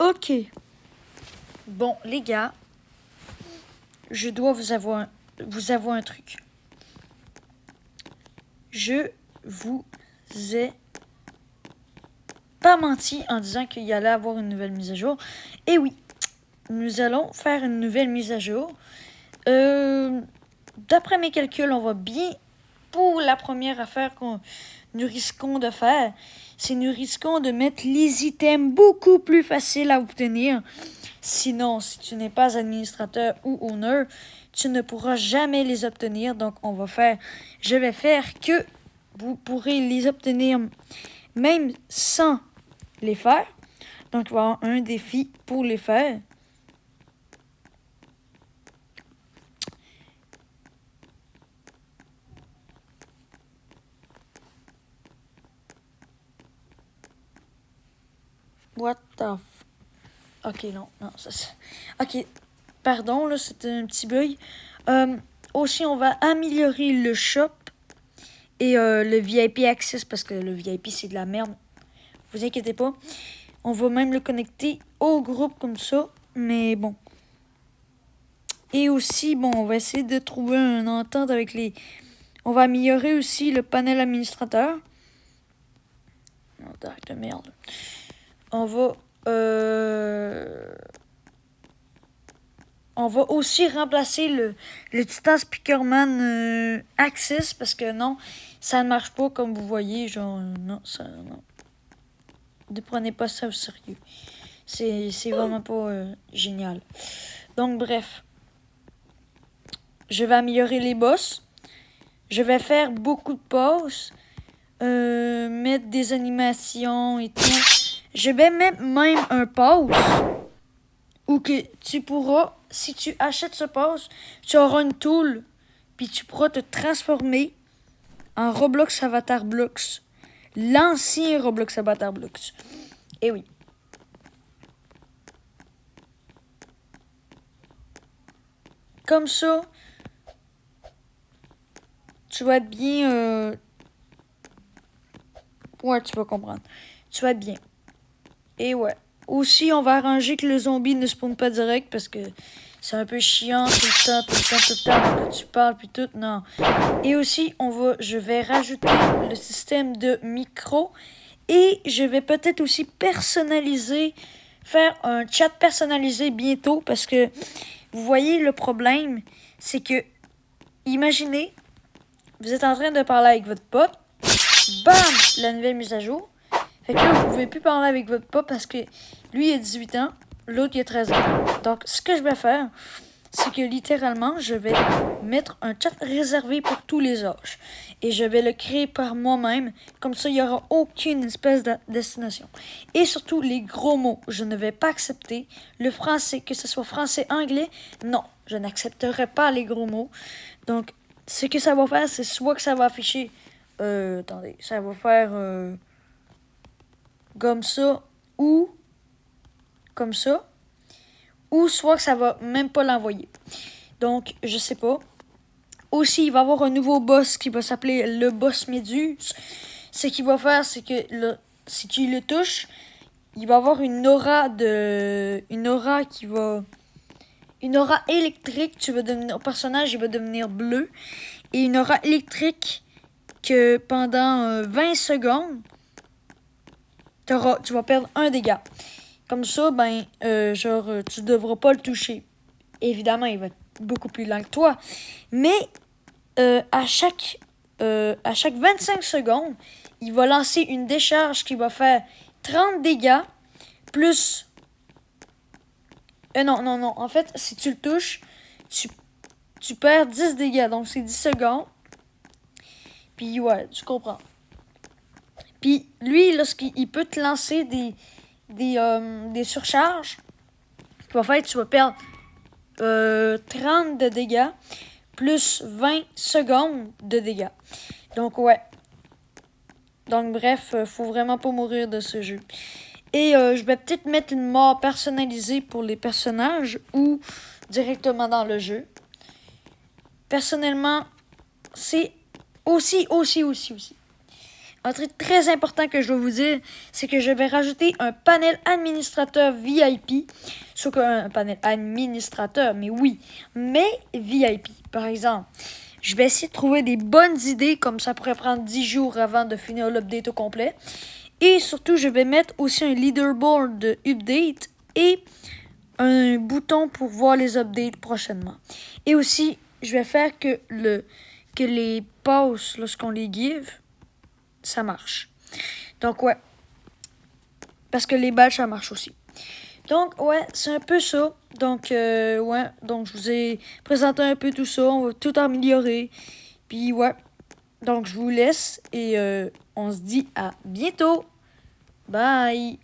Ok. Bon, les gars, je dois vous avouer un truc. Je vous ai pas menti en disant qu'il y allait avoir une nouvelle mise à jour. Et oui, nous allons faire une nouvelle mise à jour. D'après mes calculs, on va bien... Pour la première affaire nous risquons de faire, c'est nous risquons de mettre les items beaucoup plus faciles à obtenir. Sinon, si tu n'es pas administrateur ou owner, tu ne pourras jamais les obtenir. Donc, je vais faire que vous pourrez les obtenir même sans les faire. Donc, il va y avoir un défi pour les faire. What the Ok, non, ça c'est... Ok, pardon, là, c'était un petit bug. Aussi, on va améliorer le shop et le VIP Access, parce que le VIP, c'est de la merde. Vous inquiétez pas. On va même le connecter au groupe comme ça, mais bon. Et aussi, bon, on va essayer de trouver une entente avec les... On va améliorer aussi le panel administrateur. Oh, de merde. On va aussi remplacer le Titan Speakerman Access parce que non, ça ne marche pas comme vous voyez. Genre, non, ça, non. Ne prenez pas ça au sérieux. C'est vraiment pas génial. Donc, bref. Je vais améliorer les boss. Je vais faire beaucoup de pauses. Mettre des animations et tout. Je vais mettre même un pause où que tu pourras, si tu achètes ce pass, tu auras une tool, puis tu pourras te transformer en Roblox Avatar Blocks. L'ancien Roblox Avatar Blocks. Et oui. Comme ça, tu vas être bien... Ouais, tu vas comprendre. Tu vas être bien. Et ouais. Aussi, on va arranger que le zombie ne spawn pas direct parce que c'est un peu chiant tout le temps que tu parles puis tout. Non. Et aussi, je vais rajouter le système de micro et je vais peut-être aussi faire un chat personnalisé bientôt parce que vous voyez le problème, c'est que imaginez, vous êtes en train de parler avec votre pote, bam, la nouvelle mise à jour. Fait que là, vous pouvez plus parler avec votre pote parce que lui, il a 18 ans, l'autre, il a 13 ans. Donc, ce que je vais faire, c'est que littéralement, je vais mettre un chat réservé pour tous les âges. Et je vais le créer par moi-même. Comme ça, il n'y aura aucune espèce de destination. Et surtout, les gros mots, je ne vais pas accepter. Le français, que ce soit français-anglais, non, je n'accepterai pas les gros mots. Donc, ce que ça va faire, c'est soit que ça va afficher... attendez, ça va faire... comme ça ou comme ça, ou soit que ça va même pas l'envoyer. Donc, je sais pas. Aussi, il va y avoir un nouveau boss qui va s'appeler le boss Méduse. Ce qu'il va faire, c'est que si tu le touches, il va avoir une aura électrique. Au personnage, il va devenir bleu. Et une aura électrique que pendant 20 secondes, tu vas perdre un dégât. Comme ça, tu devras pas le toucher. Évidemment, il va être beaucoup plus lent que toi. Mais à chaque 25 secondes, il va lancer une décharge qui va faire 30 dégâts plus... non. En fait, si tu le touches, tu perds 10 dégâts. Donc, c'est 10 secondes. Puis, ouais, tu comprends. Puis, lui, lorsqu'il peut te lancer des surcharges, en fait, tu vas perdre 30 de dégâts plus 20 secondes de dégâts. Donc, ouais. Donc, bref, faut vraiment pas mourir de ce jeu. Et je vais peut-être mettre une mort personnalisée pour les personnages ou directement dans le jeu. Personnellement, c'est aussi. un truc très important que je dois vous dire, c'est que je vais rajouter un panel administrateur VIP. Sauf qu'un panel administrateur, mais oui, mais VIP. Par exemple, je vais essayer de trouver des bonnes idées, comme ça pourrait prendre 10 jours avant de finir l'update au complet. Et surtout, je vais mettre aussi un leaderboard de update et un bouton pour voir les updates prochainement. Et aussi, je vais faire que les pauses, lorsqu'on les give, ça marche. Donc, ouais. Parce que les badges, ça marche aussi. Donc, ouais, c'est un peu ça. Donc, ouais. Donc, je vous ai présenté un peu tout ça. On va tout améliorer. Puis, ouais. Donc, je vous laisse et on se dit à bientôt. Bye!